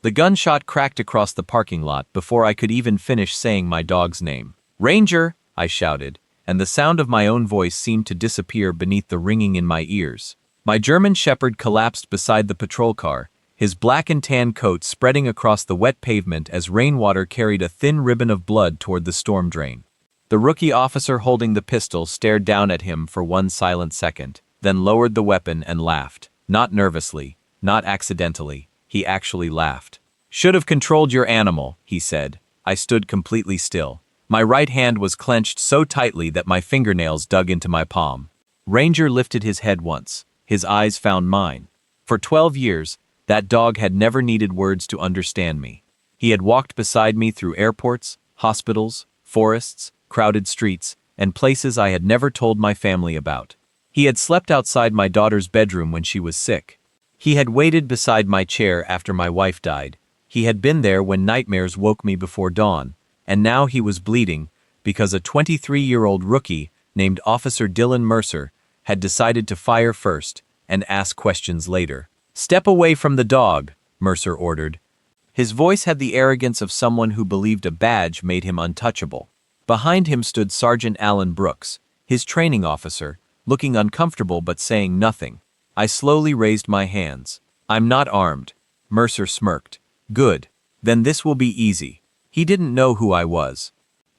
The gunshot cracked across the parking lot before I could even finish saying my dog's name. "Ranger!" I shouted, and the sound of my own voice seemed to disappear beneath the ringing in my ears. My German Shepherd collapsed beside the patrol car, his black and tan coat spreading across the wet pavement as rainwater carried a thin ribbon of blood toward the storm drain. The rookie officer holding the pistol stared down at him for one silent second, then lowered the weapon and laughed. Not nervously, not accidentally, he actually laughed. "Should have controlled your animal," he said. I stood completely still. My right hand was clenched so tightly that my fingernails dug into my palm. Ranger lifted his head once. His eyes found mine. For 12 years, that dog had never needed words to understand me. He had walked beside me through airports, hospitals, forests, crowded streets, and places I had never told my family about. He had slept outside my daughter's bedroom when she was sick. He had waited beside my chair after my wife died. He had been there when nightmares woke me before dawn, and now he was bleeding because a 23-year-old rookie named Officer Dylan Mercer had decided to fire first and ask questions later. "Step away from the dog," Mercer ordered. His voice had the arrogance of someone who believed a badge made him untouchable. Behind him stood Sergeant Alan Brooks, his training officer, looking uncomfortable but saying nothing. I slowly raised my hands. "I'm not armed." Mercer smirked. "Good. Then this will be easy." He didn't know who I was.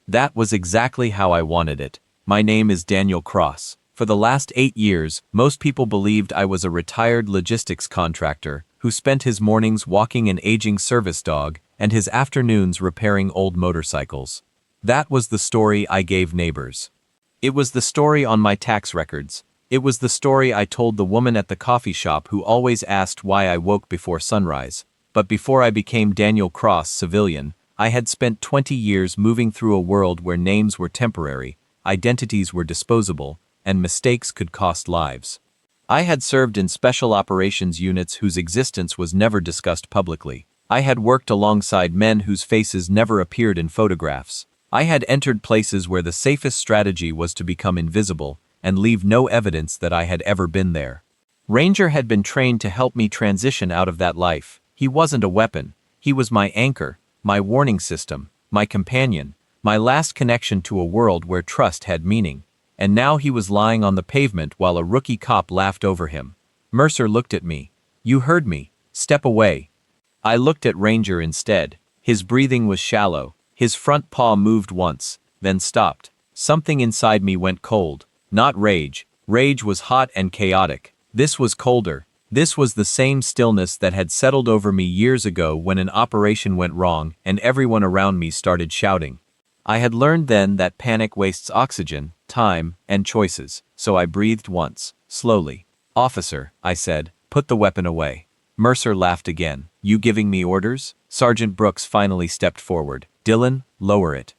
That was exactly how I wanted it. My name is Daniel Cross. For the last 8 years, most people believed I was a retired logistics contractor who spent his mornings walking an aging service dog and his afternoons repairing old motorcycles. That was the story I gave neighbors. It was the story on my tax records. It was the story I told the woman at the coffee shop who always asked why I woke before sunrise. But before I became Daniel Cross, civilian, I had spent 20 years moving through a world where names were temporary, identities were disposable, and mistakes could cost lives. I had served in special operations units whose existence was never discussed publicly. I had worked alongside men whose faces never appeared in photographs. I had entered places where the safest strategy was to become invisible and leave no evidence that I had ever been there. Ranger had been trained to help me transition out of that life. He wasn't a weapon. He was my anchor, my warning system, my companion, my last connection to a world where trust had meaning. And now he was lying on the pavement while a rookie cop laughed over him. Mercer looked at me. "You heard me. Step away." I looked at Ranger instead. His breathing was shallow. His front paw moved once, then stopped. Something inside me went cold. Not rage. Rage was hot and chaotic. This was colder. This was the same stillness that had settled over me years ago when an operation went wrong and everyone around me started shouting. I had learned then that panic wastes oxygen, time, and choices, so I breathed once, slowly. "Officer," I said, "put the weapon away." Mercer laughed again. "You giving me orders?" Sergeant Brooks finally stepped forward. "Dylan, lower it."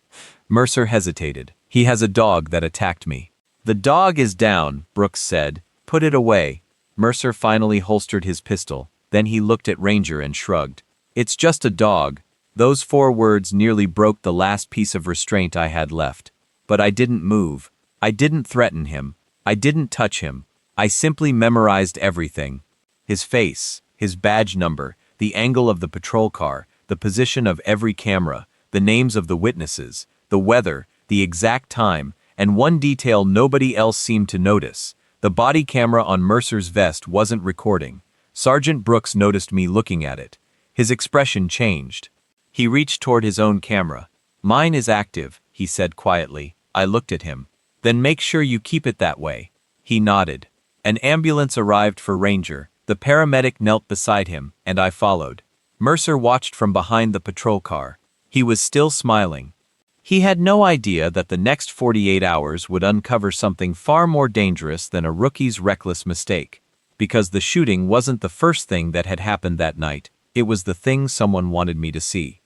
Mercer hesitated. "He has a dog that attacked me." "The dog is down," Brooks said. "Put it away." Mercer finally holstered his pistol. Then he looked at Ranger and shrugged. "It's just a dog." Those 4 words nearly broke the last piece of restraint I had left. But I didn't move. I didn't threaten him. I didn't touch him. I simply memorized everything. His face, his badge number, the angle of the patrol car, the position of every camera, the names of the witnesses, the weather, the exact time, and one detail nobody else seemed to notice. The body camera on Mercer's vest wasn't recording. Sergeant Brooks noticed me looking at it. His expression changed. He reached toward his own camera. "Mine is active," he said quietly. I looked at him. "Then make sure you keep it that way." He nodded. An ambulance arrived for Ranger. The paramedic knelt beside him, and I followed. Mercer watched from behind the patrol car. He was still smiling. He had no idea that the next 48 hours would uncover something far more dangerous than a rookie's reckless mistake. Because the shooting wasn't the first thing that had happened that night, it was the thing someone wanted me to see.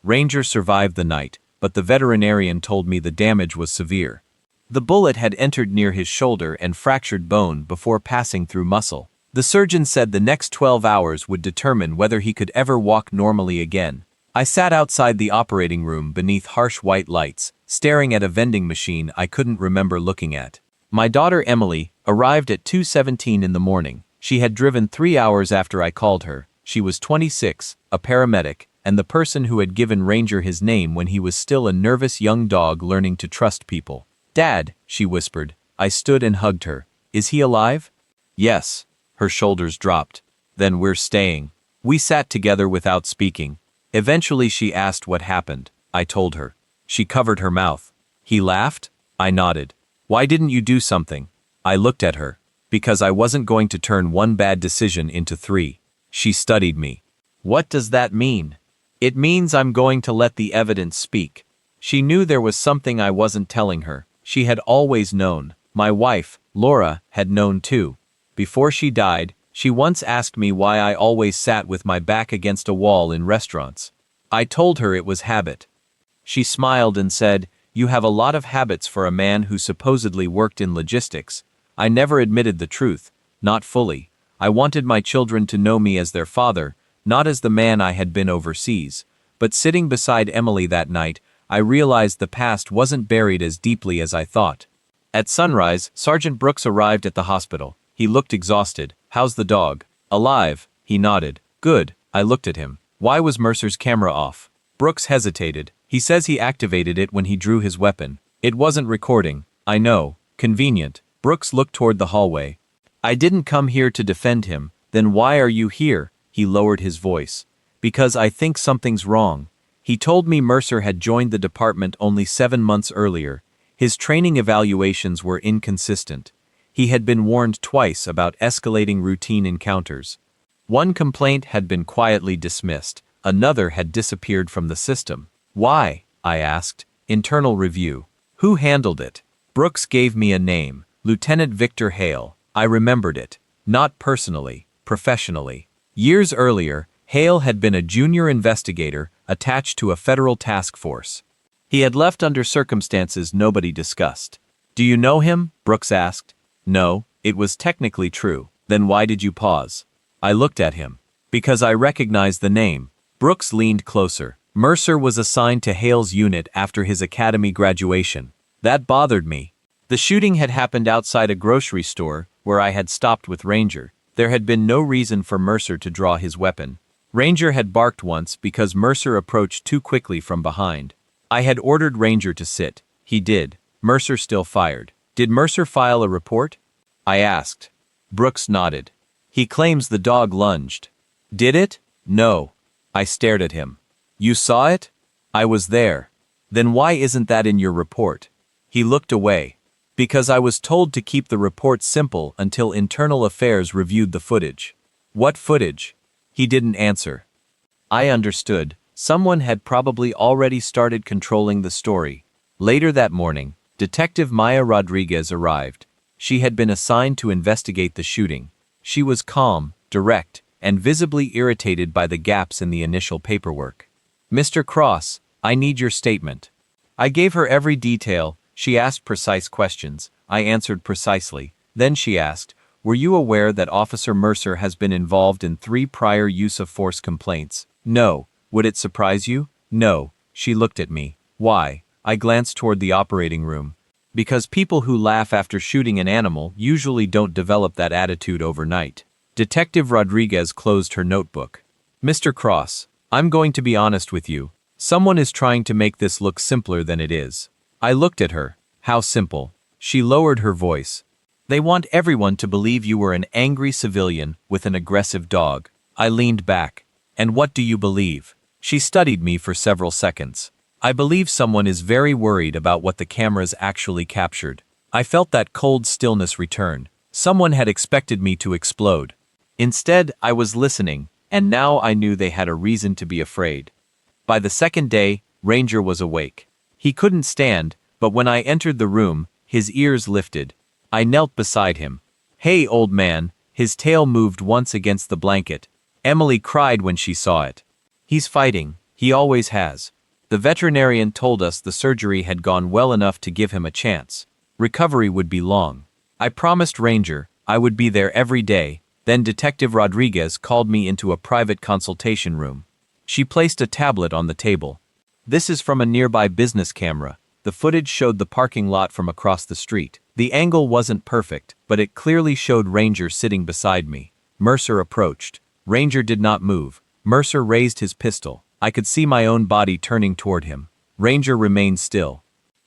Ranger survived the night, but the veterinarian told me the damage was severe. The bullet had entered near his shoulder and fractured bone before passing through muscle. The surgeon said the next 12 hours would determine whether he could ever walk normally again. I sat outside the operating room beneath harsh white lights, staring at a vending machine I couldn't remember looking at. My daughter Emily arrived at 2:17 in the morning. She had driven 3 hours after I called her. She was 26, a paramedic, and the person who had given Ranger his name when he was still a nervous young dog learning to trust people. "Dad," she whispered. I stood and hugged her. "Is he alive?" "Yes." Her shoulders dropped. "Then we're staying." We sat together without speaking. Eventually she asked what happened. I told her. She covered her mouth. "He laughed?" I nodded. "Why didn't you do something?" I looked at her. "Because I wasn't going to turn one bad decision into 3. She studied me. "What does that mean?" "It means I'm going to let the evidence speak." She knew there was something I wasn't telling her. She had always known. My wife, Laura, had known too. Before she died, she once asked me why I always sat with my back against a wall in restaurants. I told her it was habit. She smiled and said, "You have a lot of habits for a man who supposedly worked in logistics." I never admitted the truth, not fully. I wanted my children to know me as their father, not as the man I had been overseas. But sitting beside Emily that night, I realized the past wasn't buried as deeply as I thought. At sunrise, Sergeant Brooks arrived at the hospital. He looked exhausted. "How's the dog?" "Alive." He nodded. "Good." I looked at him. "Why was Mercer's camera off?" Brooks hesitated. "He says he activated it when he drew his weapon. It wasn't recording." "I know. Convenient." Brooks looked toward the hallway. "I didn't come here to defend him." "Then why are you here?" He lowered his voice. "Because I think something's wrong." He told me Mercer had joined the department only 7 months earlier. His training evaluations were inconsistent. He had been warned twice about escalating routine encounters. One complaint had been quietly dismissed. Another had disappeared from the system. "Why?" I asked. "Internal review." "Who handled it?" Brooks gave me a name. Lieutenant Victor Hale. I remembered it. Not personally, professionally. Years earlier, Hale had been a junior investigator attached to a federal task force. He had left under circumstances nobody discussed. "Do you know him?" Brooks asked. "No." It was technically true. "Then why did you pause?" I looked at him. "Because I recognized the name." Brooks leaned closer. "Mercer was assigned to Hale's unit after his academy graduation. That bothered me. The shooting had happened outside a grocery store where I had stopped with Ranger. There had been no reason for Mercer to draw his weapon. Ranger had barked once because Mercer approached too quickly from behind. I had ordered Ranger to sit. He did. Mercer still fired. "Did Mercer file a report?" I asked. Brooks nodded. "He claims the dog lunged." "Did it?" "No." I stared at him. "You saw it?" "I was there." "Then why isn't that in your report?" He looked away. "Because I was told to keep the report simple until Internal Affairs reviewed the footage." "What footage?" He didn't answer. I understood. Someone had probably already started controlling the story. Later that morning, Detective Maya Rodriguez arrived. She had been assigned to investigate the shooting. She was calm, direct, and visibly irritated by the gaps in the initial paperwork. "Mr. Cross, I need your statement." I gave her every detail. She asked precise questions. I answered precisely. Then she asked, "Were you aware that Officer Mercer has been involved in 3 prior use of force complaints?" "No." "Would it surprise you?" "No." She looked at me. "Why?" I glanced toward the operating room. "Because people who laugh after shooting an animal usually don't develop that attitude overnight." Detective Rodriguez closed her notebook. "Mr. Cross, I'm going to be honest with you. Someone is trying to make this look simpler than it is." I looked at her. "How simple?" She lowered her voice. "They want everyone to believe you were an angry civilian with an aggressive dog." I leaned back. "And what do you believe?" She studied me for several seconds. "I believe someone is very worried about what the cameras actually captured." I felt that cold stillness return. Someone had expected me to explode. Instead, I was listening, and now I knew they had a reason to be afraid. By the second day, Ranger was awake. He couldn't stand, but when I entered the room, his ears lifted. I knelt beside him. "Hey, old man." His tail moved once against the blanket. Emily cried when she saw it. "He's fighting. He always has." The veterinarian told us the surgery had gone well enough to give him a chance. Recovery would be long. I promised Ranger I would be there every day. Then Detective Rodriguez called me into a private consultation room. She placed a tablet on the table. "This is from a nearby business camera." The footage showed the parking lot from across the street. The angle wasn't perfect, but it clearly showed Ranger sitting beside me. Mercer approached. Ranger did not move. Mercer raised his pistol. I could see my own body turning toward him. Ranger remained still.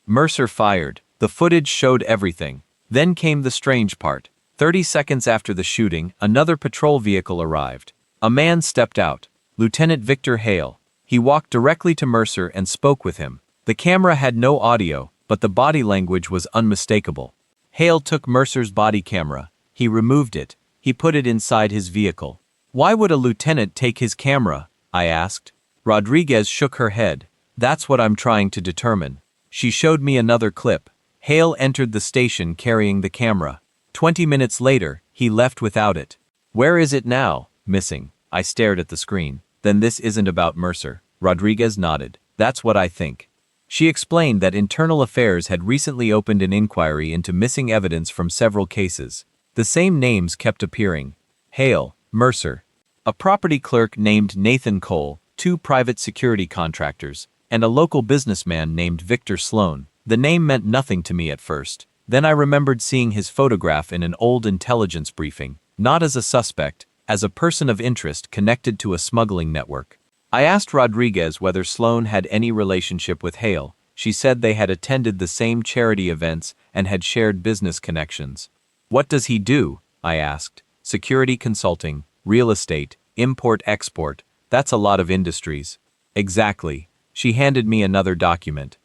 Mercer fired. The footage showed everything. Then came the strange part. 30 seconds after the shooting, another patrol vehicle arrived. A man stepped out. Lieutenant Victor Hale. He walked directly to Mercer and spoke with him. The camera had no audio, but the body language was unmistakable. Hale took Mercer's body camera. He removed it. He put it inside his vehicle. "Why would a lieutenant take his camera?" I asked. Rodriguez shook her head. "That's what I'm trying to determine." She showed me another clip. Hale entered the station carrying the camera. 20 minutes later, he left without it. "Where is it now?" "Missing." I stared at the screen. "Then this isn't about Mercer." Rodriguez nodded. "That's what I think." She explained that Internal Affairs had recently opened an inquiry into missing evidence from several cases. The same names kept appearing. Hale, Mercer, a property clerk named Nathan Cole, 2 private security contractors, and a local businessman named Victor Sloan. The name meant nothing to me at first. Then I remembered seeing his photograph in an old intelligence briefing, not as a suspect, as a person of interest connected to a smuggling network. I asked Rodriguez whether Sloan had any relationship with Hale. She said they had attended the same charity events and had shared business connections. "What does he do?" I asked. "Security consulting, real estate, import-export, that's a lot of industries." "Exactly." She handed me another document.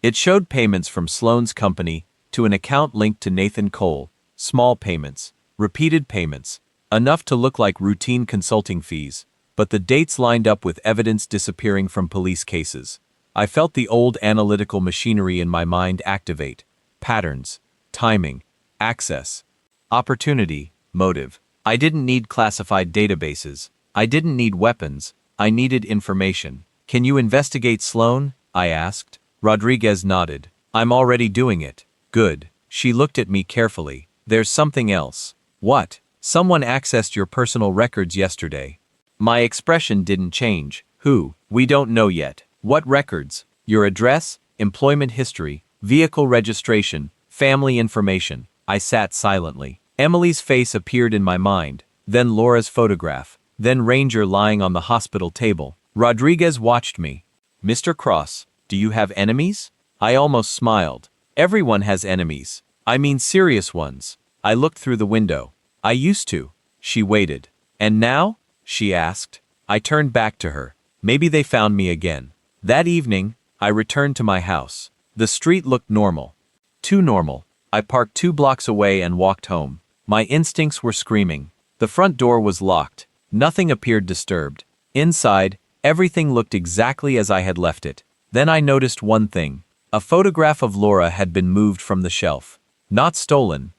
It showed payments from Sloan's company to an account linked to Nathan Cole, small payments, repeated payments, enough to look like routine consulting fees, but the dates lined up with evidence disappearing from police cases. I felt the old analytical machinery in my mind activate. Patterns, timing, access, opportunity, motive. I didn't need classified databases. I didn't need weapons. I needed information. "Can you investigate Sloan?" I asked. Rodriguez nodded. "I'm already doing it." "Good." She looked at me carefully. "There's something else." "What?" "Someone accessed your personal records yesterday." My expression didn't change. "Who?" "We don't know yet." "What records?" "Your address, employment history, vehicle registration, family information." I sat silently. Emily's face appeared in my mind, then Laura's photograph, then Ranger lying on the hospital table. Rodriguez watched me. "Mr. Cross, do you have enemies?" I almost smiled. "Everyone has enemies. I mean serious ones." I looked through the window. "I used to." She waited. "And now?" she asked. I turned back to her. Maybe they found me again. That evening, I returned to my house. The street looked normal. Too normal. I parked 2 blocks away and walked home. My instincts were screaming. The front door was locked. Nothing appeared disturbed. Inside, everything looked exactly as I had left it. Then I noticed one thing. A photograph of Laura had been moved from the shelf. Not stolen.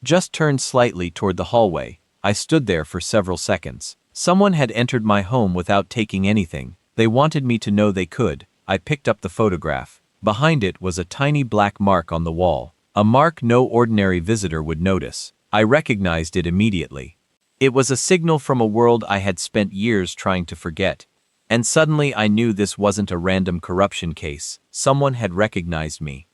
Just turned slightly toward the hallway. I stood there for several seconds. Someone had entered my home without taking anything. They wanted me to know they could. I picked up the photograph. Behind it was a tiny black mark on the wall. A mark no ordinary visitor would notice. I recognized it immediately. It was a signal from a world I had spent years trying to forget. And suddenly I knew this wasn't a random corruption case. Someone had recognized me.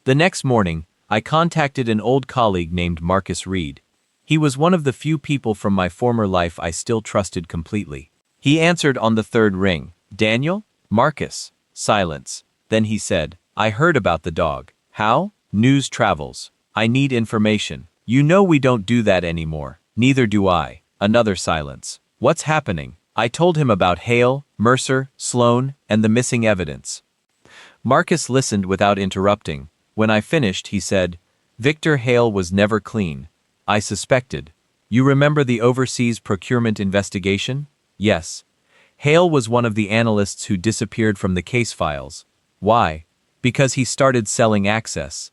The next morning, I contacted an old colleague named Marcus Reed. He was one of the few people from my former life I still trusted completely. He answered on the 3rd ring. "Daniel?" "Marcus." Silence. Then he said, "I heard about the dog." "How?" "News travels. I need information." "You know we don't do that anymore." "Neither do I." Another silence. "What's happening?" I told him about Hale, Mercer, Sloan, and the missing evidence. Marcus listened without interrupting. When I finished, he said, "Victor Hale was never clean. I suspected. You remember the overseas procurement investigation?" "Yes." "Hale was one of the analysts who disappeared from the case files. Why?" "Because he started selling access."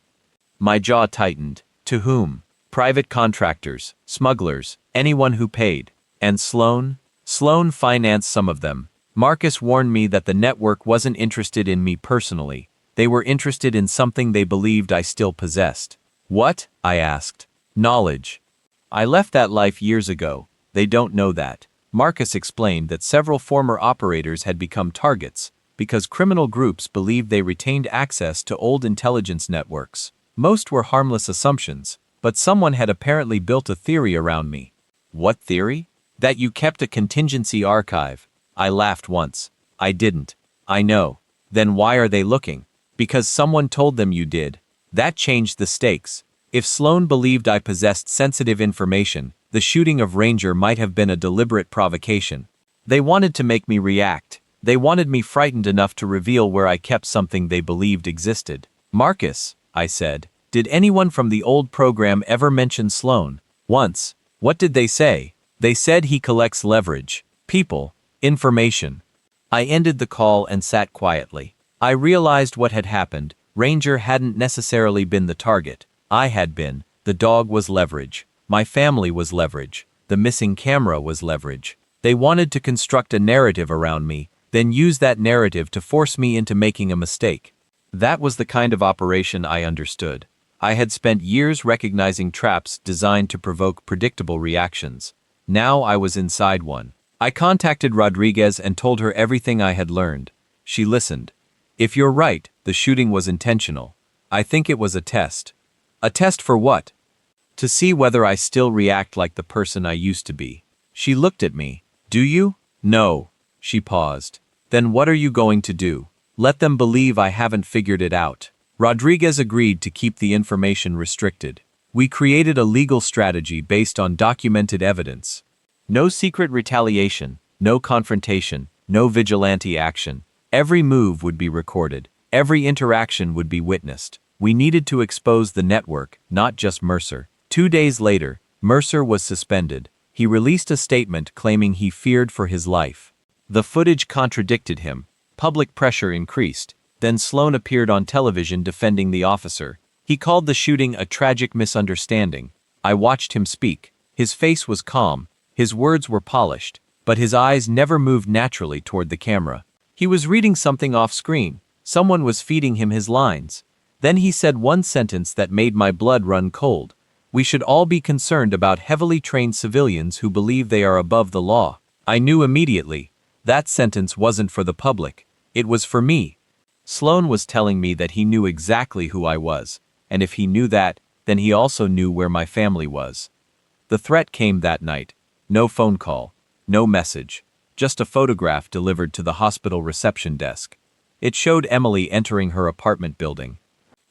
My jaw tightened. To whom? Private contractors, smugglers, anyone who paid. And Sloan? Sloan financed some of them. Marcus warned me that the network wasn't interested in me personally. They were interested in something they believed I still possessed. "What?" I asked. "Knowledge. I left that life years ago. They don't know that." Marcus explained that several former operators had become targets because criminal groups believed they retained access to old intelligence networks. Most were harmless assumptions, but someone had apparently built a theory around me. What theory? That you kept a contingency archive. I laughed once. I didn't. I know. Then why are they looking? Because someone told them you did. That changed the stakes. If Sloan believed I possessed sensitive information, the shooting of Ranger might have been a deliberate provocation. They wanted to make me react. They wanted me frightened enough to reveal where I kept something they believed existed. Marcus, I said, did anyone from the old program ever mention Sloan? Once. What did they say? They said he collects leverage, people, information. I ended the call and sat quietly. I realized what had happened. Ranger hadn't necessarily been the target. I had been. The dog was leverage. My family was leverage. The missing camera was leverage. They wanted to construct a narrative around me, then use that narrative to force me into making a mistake. That was the kind of operation I understood. I had spent years recognizing traps designed to provoke predictable reactions. Now I was inside one. I contacted Rodriguez and told her everything I had learned. She listened. If you're right, the shooting was intentional. I think it was a test. A test for what? To see whether I still react like the person I used to be. She looked at me. Do you? No. She paused. Then what are you going to do? Let them believe I haven't figured it out. Rodriguez agreed to keep the information restricted. We created a legal strategy based on documented evidence. No secret retaliation, no confrontation, no vigilante action. Every move would be recorded. Every interaction would be witnessed. We needed to expose the network, not just Mercer. 2 days later, Mercer was suspended. He released a statement claiming he feared for his life. The footage contradicted him. Public pressure increased. Then Sloan appeared on television defending the officer. He called the shooting a tragic misunderstanding. I watched him speak. His face was calm. His words were polished, but his eyes never moved naturally toward the camera. He was reading something off screen. Someone was feeding him his lines. Then he said one sentence that made my blood run cold. We should all be concerned about heavily trained civilians who believe they are above the law. I knew immediately. That sentence wasn't for the public. It was for me. Sloan was telling me that he knew exactly who I was, and if he knew that, then he also knew where my family was. The threat came that night. No phone call, no message, just a photograph delivered to the hospital reception desk. It showed Emily entering her apartment building.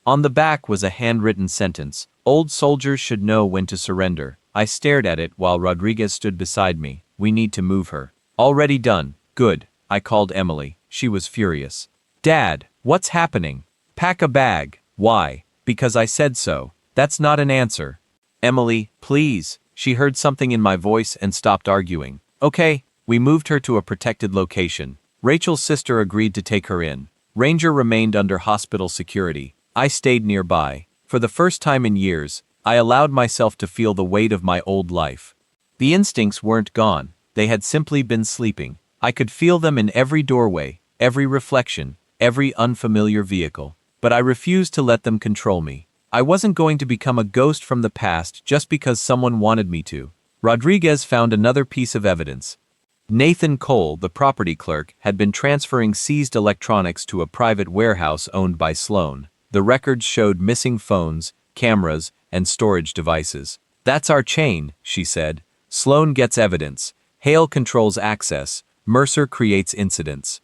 On the back was a handwritten sentence, "Old soldiers should know when to surrender." I stared at it while Rodriguez stood beside me. "We need to move her." "Already done." "Good." I called Emily. She was furious. "Dad, what's happening?" "Pack a bag." "Why?" "Because I said so." "That's not an answer." "Emily, please." She heard something in my voice and stopped arguing. "Okay." We moved her to a protected location. Rachel's sister agreed to take her in. Ranger remained under hospital security. I stayed nearby. For the first time in years, I allowed myself to feel the weight of my old life. The instincts weren't gone. They had simply been sleeping. I could feel them in every doorway, every reflection, every unfamiliar vehicle. But I refused to let them control me. I wasn't going to become a ghost from the past just because someone wanted me to. Rodriguez found another piece of evidence. Nathan Cole, the property clerk, had been transferring seized electronics to a private warehouse owned by Sloan. The records showed missing phones, cameras, and storage devices. "That's our chain," she said. "Sloan gets evidence. Hale controls access. Mercer creates incidents.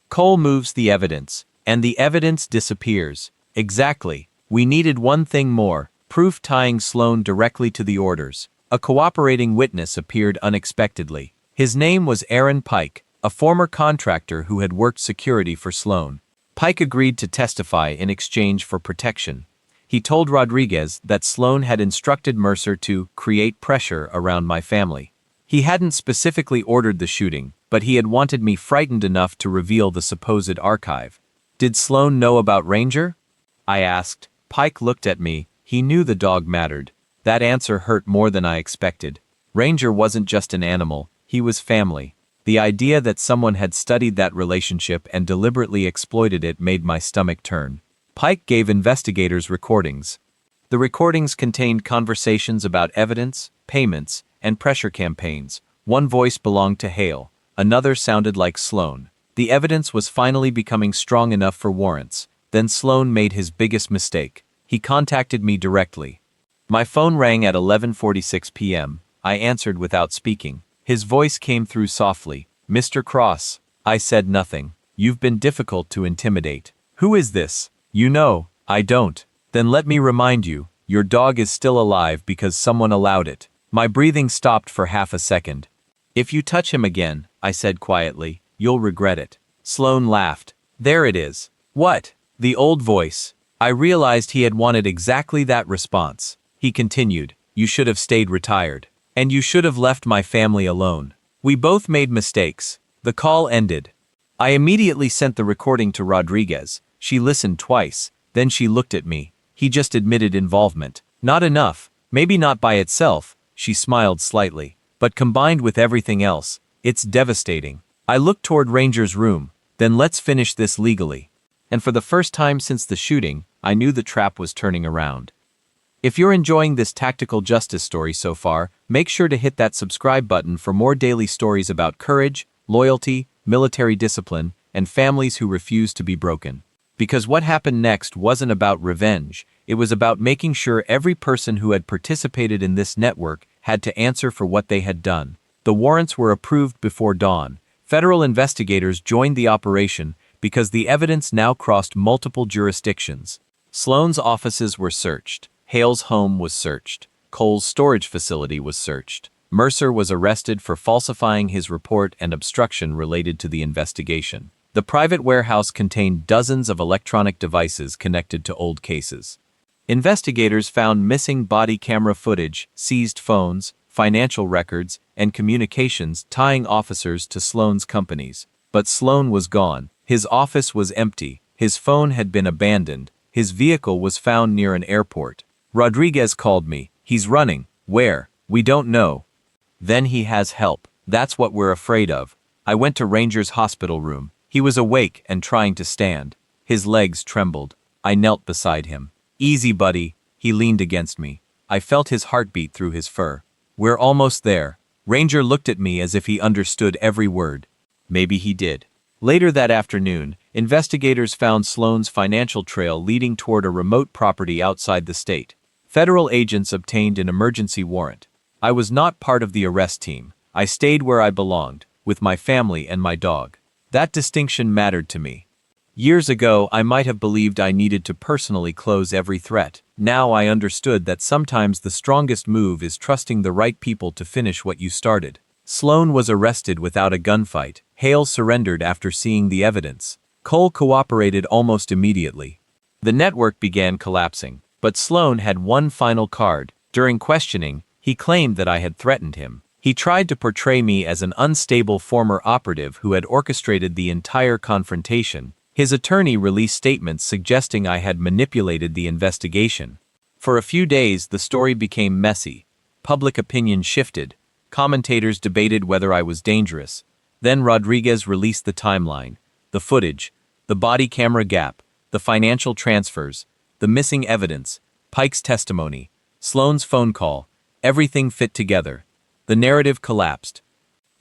Cole moves the evidence, and the evidence disappears." Exactly. We needed one thing more, proof tying Sloan directly to the orders. A cooperating witness appeared unexpectedly. His name was Aaron Pike, a former contractor who had worked security for Sloan. Pike agreed to testify in exchange for protection. He told Rodriguez that Sloan had instructed Mercer to create pressure around my family. He hadn't specifically ordered the shooting, but he had wanted me frightened enough to reveal the supposed archive. "Did Sloan know about Ranger?" I asked. Pike looked at me. He knew the dog mattered. That answer hurt more than I expected. Ranger wasn't just an animal, he was family. The idea that someone had studied that relationship and deliberately exploited it made my stomach turn. Pike gave investigators recordings. The recordings contained conversations about evidence, payments, and pressure campaigns. One voice belonged to Hale, another sounded like Sloan. The evidence was finally becoming strong enough for warrants. Then Sloan made his biggest mistake. He contacted me directly. My phone rang at 11:46 p.m. I answered without speaking. His voice came through softly. Mr. Cross. I said nothing. You've been difficult to intimidate. Who is this? You know, I don't. Then let me remind you, your dog is still alive because someone allowed it. My breathing stopped for half a second. If you touch him again, I said quietly, you'll regret it. Sloane laughed. There it is. What? The old voice. I realized he had wanted exactly that response. He continued, you should have stayed retired. And you should have left my family alone. We both made mistakes. The call ended. I immediately sent the recording to Rodriguez. She listened twice. Then she looked at me. He just admitted involvement. Not enough. Maybe not by itself. She smiled slightly. But combined with everything else, it's devastating. I looked toward Ranger's room. Then let's finish this legally. And for the first time since the shooting, I knew the trap was turning around. If you're enjoying this tactical justice story so far, make sure to hit that subscribe button for more daily stories about courage, loyalty, military discipline, and families who refuse to be broken. Because what happened next wasn't about revenge, it was about making sure every person who had participated in this network had to answer for what they had done. The warrants were approved before dawn. Federal investigators joined the operation because the evidence now crossed multiple jurisdictions. Sloane's offices were searched. Hale's home was searched. Cole's storage facility was searched. Mercer was arrested for falsifying his report and obstruction related to the investigation. The private warehouse contained dozens of electronic devices connected to old cases. Investigators found missing body camera footage, seized phones, financial records, and communications tying officers to Sloane's companies. But Sloane was gone. His office was empty. His phone had been abandoned. His vehicle was found near an airport. Rodriguez called me. He's running. Where? We don't know. Then he has help. That's what we're afraid of. I went to Ranger's hospital room. He was awake and trying to stand. His legs trembled. I knelt beside him. Easy, buddy. He leaned against me. I felt his heartbeat through his fur. We're almost there. Ranger looked at me as if he understood every word. Maybe he did. Later that afternoon, investigators found Sloane's financial trail leading toward a remote property outside the state. Federal agents obtained an emergency warrant. I was not part of the arrest team. I stayed where I belonged, with my family and my dog. That distinction mattered to me. Years ago, I might have believed I needed to personally close every threat. Now I understood that sometimes the strongest move is trusting the right people to finish what you started. Sloane was arrested without a gunfight. Hale surrendered after seeing the evidence. Cole cooperated almost immediately. The network began collapsing, but Sloane had one final card. During questioning, he claimed that I had threatened him. He tried to portray me as an unstable former operative who had orchestrated the entire confrontation. His attorney released statements suggesting I had manipulated the investigation. For a few days, the story became messy. Public opinion shifted. Commentators debated whether I was dangerous. Then Rodriguez released the timeline, the footage, the body camera gap, the financial transfers, the missing evidence, Pike's testimony, Sloane's phone call. Everything fit together. The narrative collapsed.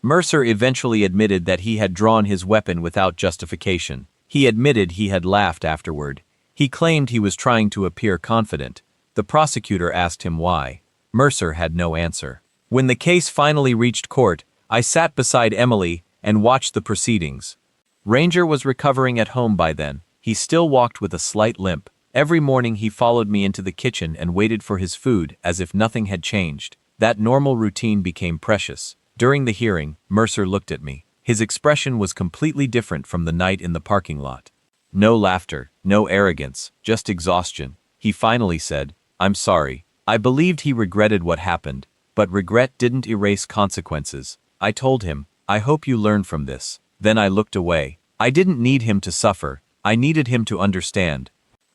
Mercer eventually admitted that he had drawn his weapon without justification. He admitted he had laughed afterward. He claimed he was trying to appear confident. The prosecutor asked him why. Mercer had no answer. When the case finally reached court, I sat beside Emily and watched the proceedings. Ranger was recovering at home by then. He still walked with a slight limp. Every morning he followed me into the kitchen and waited for his food as if nothing had changed. That normal routine became precious. During the hearing, Mercer looked at me. His expression was completely different from the night in the parking lot. No laughter, no arrogance, just exhaustion. He finally said, "I'm sorry." I believed he regretted what happened, but regret didn't erase consequences. I told him, "I hope you learn from this." Then I looked away. I didn't need him to suffer. I needed him to understand.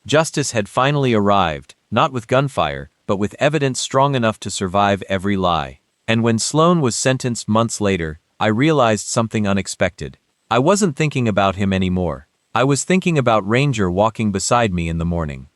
Justice had finally arrived, not with gunfire, but with evidence strong enough to survive every lie. And when Sloane was sentenced months later, I realized something unexpected. I wasn't thinking about him anymore. I was thinking about Ranger walking beside me in the morning.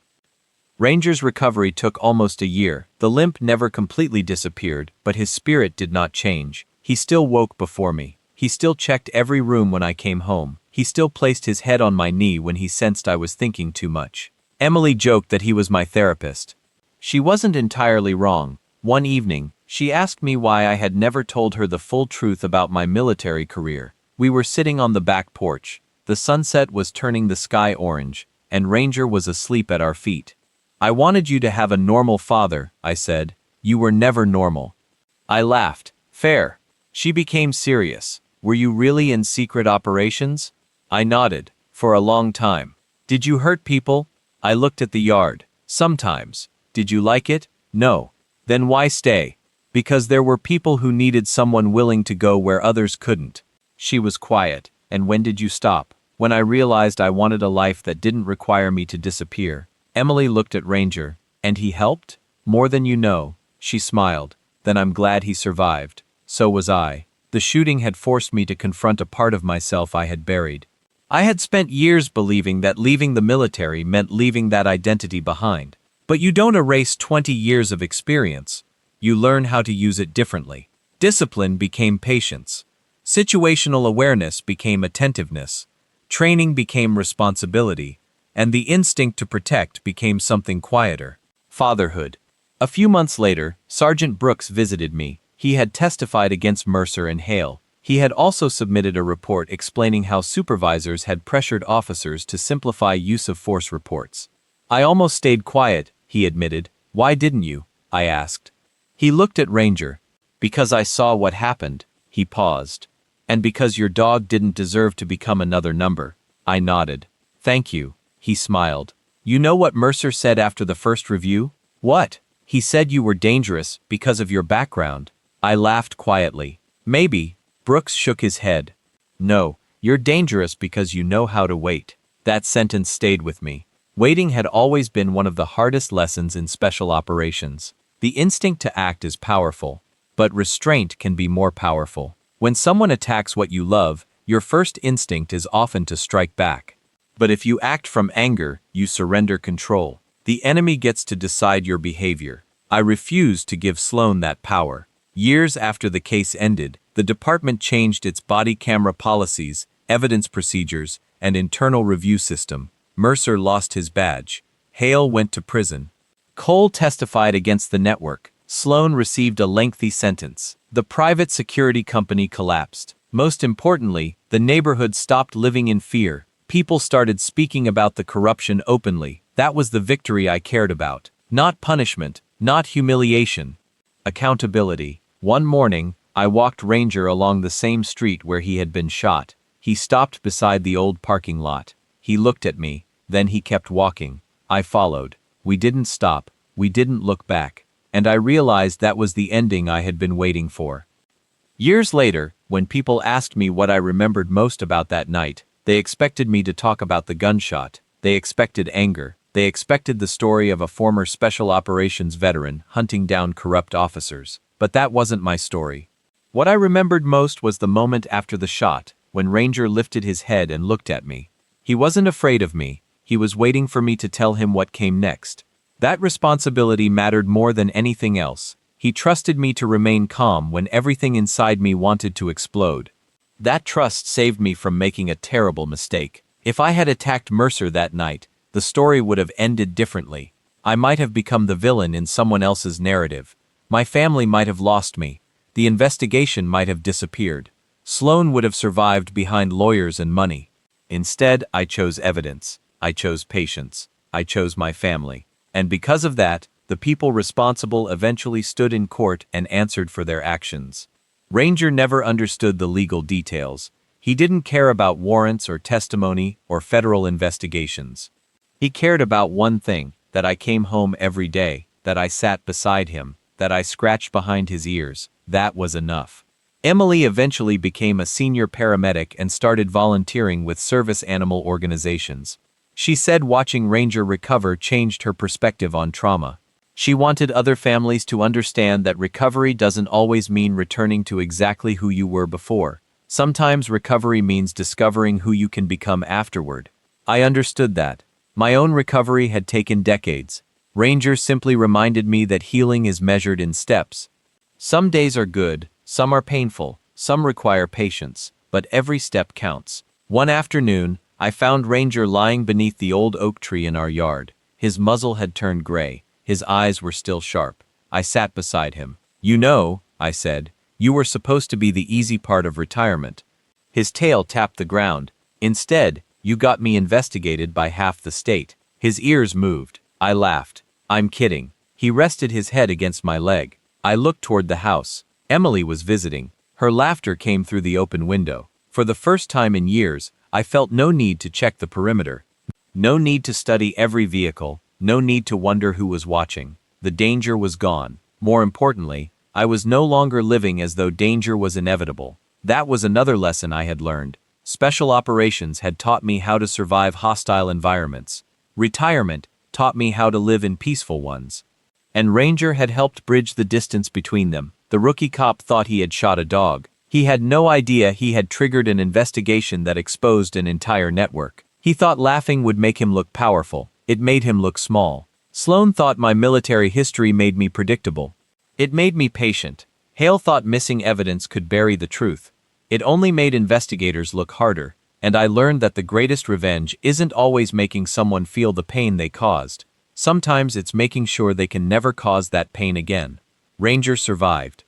Ranger's recovery took almost a year. The limp never completely disappeared, but his spirit did not change. He still woke before me. He still checked every room when I came home. He still placed his head on my knee when he sensed I was thinking too much. Emily joked that he was my therapist. She wasn't entirely wrong. One evening, She asked me why I had never told her the full truth about my military career. We were sitting on the back porch. The sunset was turning the sky orange, and Ranger was asleep at our feet. "I wanted you to have a normal father," I said. "You were never normal." I laughed. "Fair." She became serious. "Were you really in secret operations?" I nodded. "For a long time." "Did you hurt people?" I looked at the yard. "Sometimes." "Did you like it?" "No." "Then why stay?" "Because there were people who needed someone willing to go where others couldn't." She was quiet. "And when did you stop?" "When I realized I wanted a life that didn't require me to disappear." Emily looked at Ranger. "And he helped?" "More than you know." She smiled. "Then I'm glad he survived." So was I. The shooting had forced me to confront a part of myself I had buried. I had spent years believing that leaving the military meant leaving that identity behind. But you don't erase 20 years of experience. You learn how to use it differently. Discipline became patience. Situational awareness became attentiveness. Training became responsibility. And the instinct to protect became something quieter. Fatherhood. A few months later, Sergeant Brooks visited me. He had testified against Mercer and Hale. He had also submitted a report explaining how supervisors had pressured officers to simplify use of force reports. "I almost stayed quiet," he admitted. "Why didn't you?" I asked. He looked at Ranger. "Because I saw what happened." He paused. "And because your dog didn't deserve to become another number." I nodded. "Thank you." He smiled. "You know what Mercer said after the first review?" "What?" "He said you were dangerous because of your background." I laughed quietly. "Maybe." Brooks shook his head. "No, you're dangerous because you know how to wait." That sentence stayed with me. Waiting had always been one of the hardest lessons in special operations. The instinct to act is powerful, but restraint can be more powerful. When someone attacks what you love, your first instinct is often to strike back. But if you act from anger, you surrender control. The enemy gets to decide your behavior. I refused to give Sloan that power. Years after the case ended, the department changed its body camera policies, evidence procedures, and internal review system. Mercer lost his badge. Hale went to prison. Cole testified against the network. Sloan received a lengthy sentence. The private security company collapsed. Most importantly, the neighborhood stopped living in fear. People started speaking about the corruption openly. That was the victory I cared about. Not punishment, not humiliation. Accountability. One morning, I walked Ranger along the same street where he had been shot. He stopped beside the old parking lot. He looked at me, then he kept walking. I followed. We didn't stop. We didn't look back. And I realized that was the ending I had been waiting for. Years later, when people asked me what I remembered most about that night, they expected me to talk about the gunshot. They expected anger. They expected the story of a former special operations veteran hunting down corrupt officers. But that wasn't my story. What I remembered most was the moment after the shot, when Ranger lifted his head and looked at me. He wasn't afraid of me. He was waiting for me to tell him what came next. That responsibility mattered more than anything else. He trusted me to remain calm when everything inside me wanted to explode. That trust saved me from making a terrible mistake. If I had attacked Mercer that night, the story would have ended differently. I might have become the villain in someone else's narrative. My family might have lost me. The investigation might have disappeared. Sloan would have survived behind lawyers and money. Instead, I chose evidence. I chose patience. I chose my family. And because of that, the people responsible eventually stood in court and answered for their actions. Ranger never understood the legal details. He didn't care about warrants or testimony or federal investigations. He cared about one thing, that I came home every day, that I sat beside him, that I scratched behind his ears. That was enough. Emily eventually became a senior paramedic and started volunteering with service animal organizations. She said watching Ranger recover changed her perspective on trauma. She wanted other families to understand that recovery doesn't always mean returning to exactly who you were before. Sometimes recovery means discovering who you can become afterward. I understood that. My own recovery had taken decades. Ranger simply reminded me that healing is measured in steps. Some days are good, some are painful, some require patience, but every step counts. One afternoon, I found Ranger lying beneath the old oak tree in our yard. His muzzle had turned gray. His eyes were still sharp. I sat beside him. You know, I said, you were supposed to be the easy part of retirement. His tail tapped the ground. Instead, you got me investigated by half the state. His ears moved. I laughed. I'm kidding. He rested his head against my leg. I looked toward the house. Emily was visiting. Her laughter came through the open window. For the first time in years, I felt no need to check the perimeter. No need to study every vehicle. No need to wonder who was watching. The danger was gone. More importantly, I was no longer living as though danger was inevitable. That was another lesson I had learned. Special operations had taught me how to survive hostile environments. Retirement taught me how to live in peaceful ones. And Ranger had helped bridge the distance between them. The rookie cop thought he had shot a dog. He had no idea he had triggered an investigation that exposed an entire network. He thought laughing would make him look powerful. It made him look small. Sloan thought my military history made me predictable. It made me patient. Hale thought missing evidence could bury the truth. It only made investigators look harder, and I learned that the greatest revenge isn't always making someone feel the pain they caused. Sometimes it's making sure they can never cause that pain again. Ranger survived.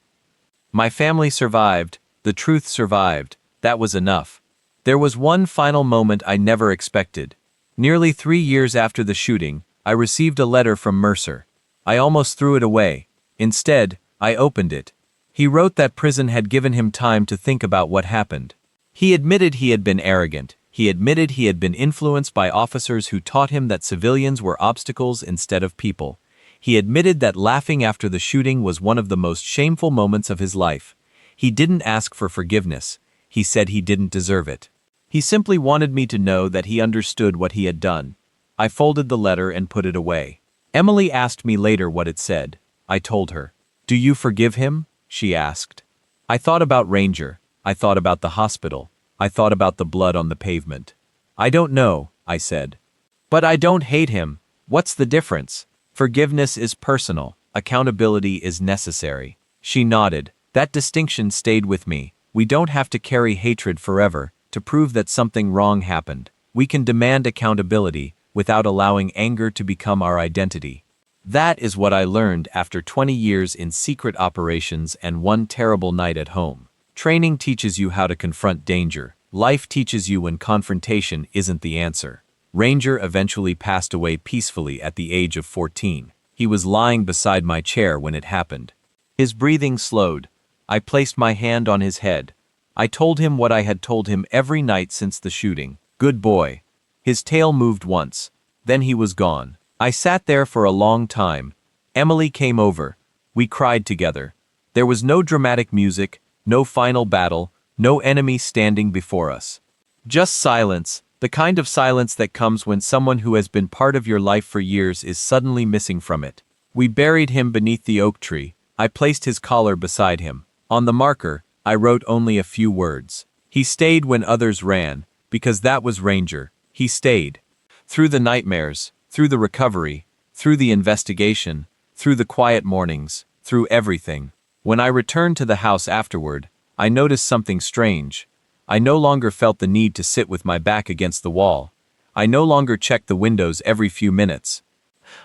My family survived. The truth survived. That was enough. There was one final moment I never expected. Nearly 3 years after the shooting, I received a letter from Mercer. I almost threw it away. Instead, I opened it. He wrote that prison had given him time to think about what happened. He admitted he had been arrogant. He admitted he had been influenced by officers who taught him that civilians were obstacles instead of people. He admitted that laughing after the shooting was one of the most shameful moments of his life. He didn't ask for forgiveness. He said he didn't deserve it. He simply wanted me to know that he understood what he had done. I folded the letter and put it away. Emily asked me later what it said. I told her. "Do you forgive him?" she asked. I thought about Ranger. I thought about the hospital. I thought about the blood on the pavement. "I don't know," I said. "But I don't hate him. What's the difference? Forgiveness is personal. Accountability is necessary." She nodded. That distinction stayed with me. We don't have to carry hatred forever to prove that something wrong happened. We can demand accountability without allowing anger to become our identity. That is what I learned after 20 years in secret operations and one terrible night at home. Training teaches you how to confront danger. Life teaches you when confrontation isn't the answer. Ranger eventually passed away peacefully at the age of 14. He was lying beside my chair when it happened. His breathing slowed. I placed my hand on his head. I told him what I had told him every night since the shooting. "Good boy." His tail moved once. Then he was gone. I sat there for a long time. Emily came over. We cried together. There was no dramatic music, no final battle, no enemy standing before us. Just silence, the kind of silence that comes when someone who has been part of your life for years is suddenly missing from it. We buried him beneath the oak tree. I placed his collar beside him. On the marker, I wrote only a few words. He stayed when others ran, because that was Ranger. He stayed. Through the nightmares, through the recovery, through the investigation, through the quiet mornings, through everything. When I returned to the house afterward, I noticed something strange. I no longer felt the need to sit with my back against the wall. I no longer checked the windows every few minutes.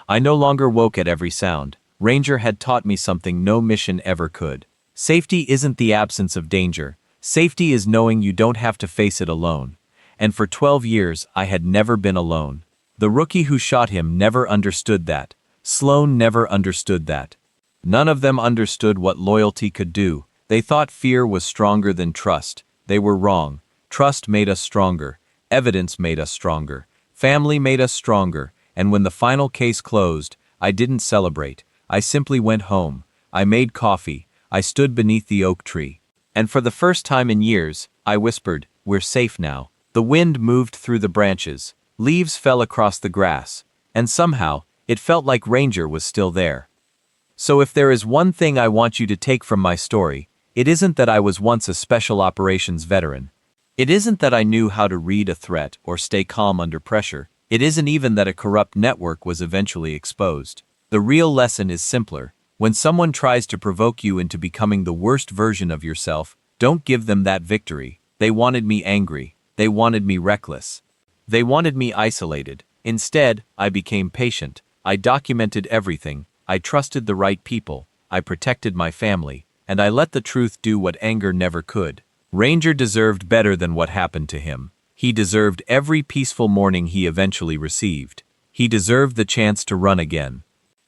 I no longer woke at every sound. Ranger had taught me something no mission ever could. Safety isn't the absence of danger. Safety is knowing you don't have to face it alone. And for 12 years, I had never been alone. The rookie who shot him never understood that. Sloan never understood that. None of them understood what loyalty could do. They thought fear was stronger than trust. They were wrong. Trust made us stronger. Evidence made us stronger. Family made us stronger. And when the final case closed, I didn't celebrate. I simply went home. I made coffee. I stood beneath the oak tree. And for the first time in years, I whispered, "We're safe now." The wind moved through the branches. Leaves fell across the grass. And somehow, it felt like Ranger was still there. So if there is one thing I want you to take from my story, it isn't that I was once a special operations veteran. It isn't that I knew how to read a threat or stay calm under pressure. It isn't even that a corrupt network was eventually exposed. The real lesson is simpler. When someone tries to provoke you into becoming the worst version of yourself, don't give them that victory. They wanted me angry. They wanted me reckless. They wanted me isolated. Instead, I became patient. I documented everything. I trusted the right people. I protected my family, and I let the truth do what anger never could. Ranger deserved better than what happened to him. He deserved every peaceful morning he eventually received. He deserved the chance to run again.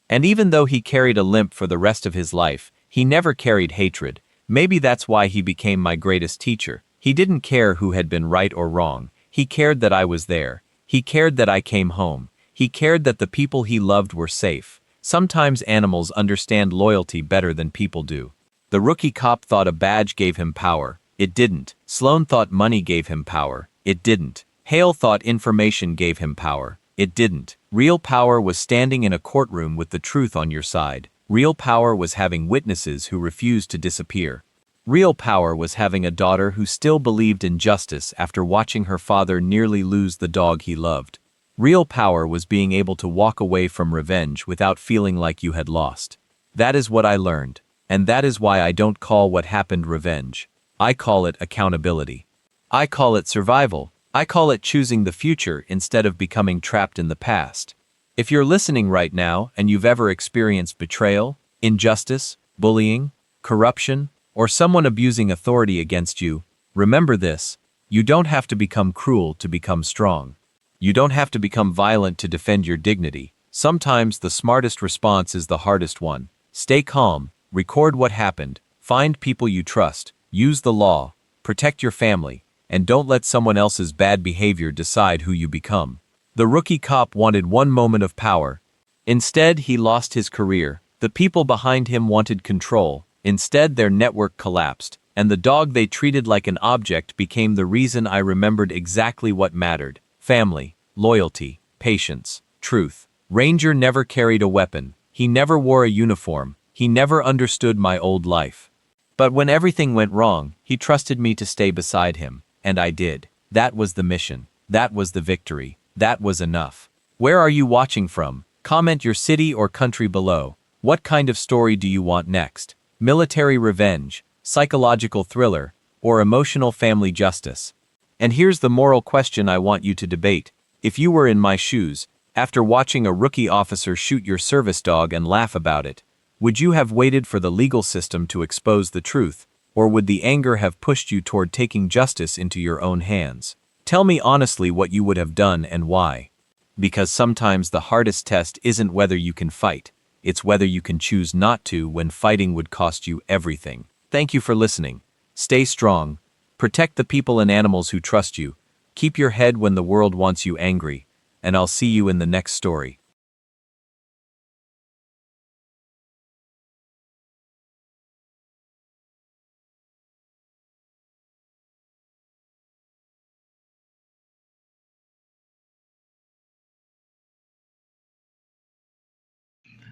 And even though he carried a limp for the rest of his life, he never carried hatred. Maybe that's why he became my greatest teacher. He didn't care who had been right or wrong. He cared that I was there. He cared that I came home. He cared that the people he loved were safe. Sometimes animals understand loyalty better than people do. The rookie cop thought a badge gave him power. It didn't. Sloan thought money gave him power. It didn't. Hale thought information gave him power. It didn't. Real power was standing in a courtroom with the truth on your side. Real power was having witnesses who refused to disappear. Real power was having a daughter who still believed in justice after watching her father nearly lose the dog he loved. Real power was being able to walk away from revenge without feeling like you had lost. That is what I learned, and that is why I don't call what happened revenge. I call it accountability. I call it survival. I call it choosing the future instead of becoming trapped in the past. If you're listening right now and you've ever experienced betrayal, injustice, bullying, corruption, or someone abusing authority against you, remember this: you don't have to become cruel to become strong. You don't have to become violent to defend your dignity. Sometimes the smartest response is the hardest one. Stay calm, record what happened, find people you trust, use the law, protect your family, and don't let someone else's bad behavior decide who you become. The rookie cop wanted one moment of power. Instead, he lost his career. The people behind him wanted control. Instead, their network collapsed, and the dog they treated like an object became the reason I remembered exactly what mattered: family, loyalty, patience, truth. Ranger never carried a weapon. He never wore a uniform. He never understood my old life. But when everything went wrong, he trusted me to stay beside him. And I did. That was the mission. That was the victory. That was enough. Where are you watching from? Comment your city or country below. What kind of story do you want next? Military revenge, psychological thriller, or emotional family justice? And here's the moral question I want you to debate. If you were in my shoes, after watching a rookie officer shoot your service dog and laugh about it, would you have waited for the legal system to expose the truth? Or would the anger have pushed you toward taking justice into your own hands? Tell me honestly what you would have done and why. Because sometimes the hardest test isn't whether you can fight, it's whether you can choose not to when fighting would cost you everything. Thank you for listening. Stay strong. Protect the people and animals who trust you. Keep your head when the world wants you angry. And I'll see you in the next story.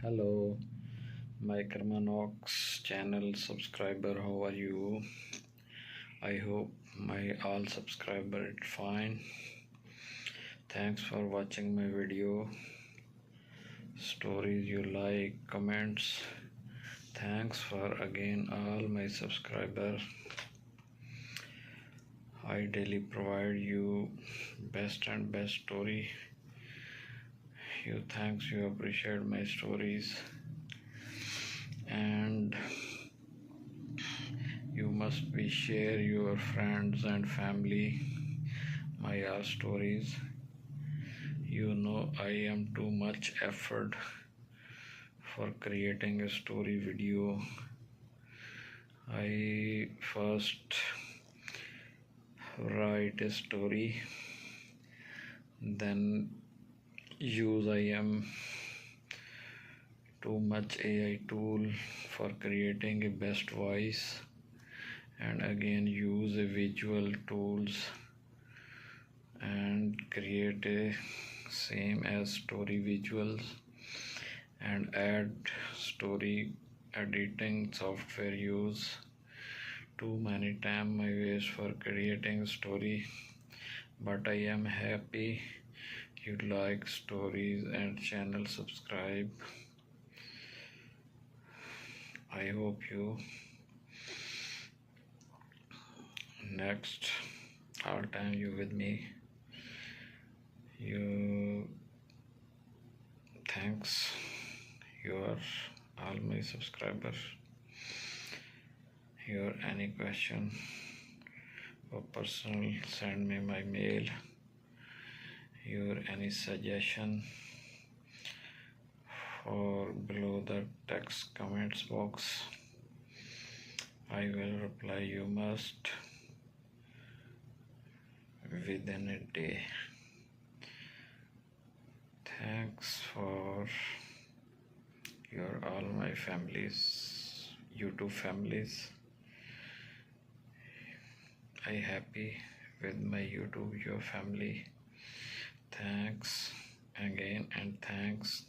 Hello, my Karmanox channel subscriber. How are you? I hope my all subscriber is fine. Thanks for watching my video. Stories you like, comments. Thanks for again all my subscriber. I daily provide you best and best story. You thanks, you appreciate my stories, and you must be share your friends and family my all stories. You know I am too much effort for creating a story video. I first write a story, then use I am too much AI tool for creating a best voice, and again use a visual tools and create a same as story visuals, and add story editing software. Use too many time I waste for creating story, but I am happy you like stories and channel subscribe. I hope you next all time you with me. You thanks your all my subscribers. Here any question or personal, send me my mail. Your any suggestion for below the text comments box. I will reply you must within a day. Thanks for your all my families, YouTube families. I happy with my YouTube, your family. Thanks again and thanks.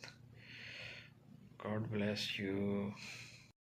God bless you.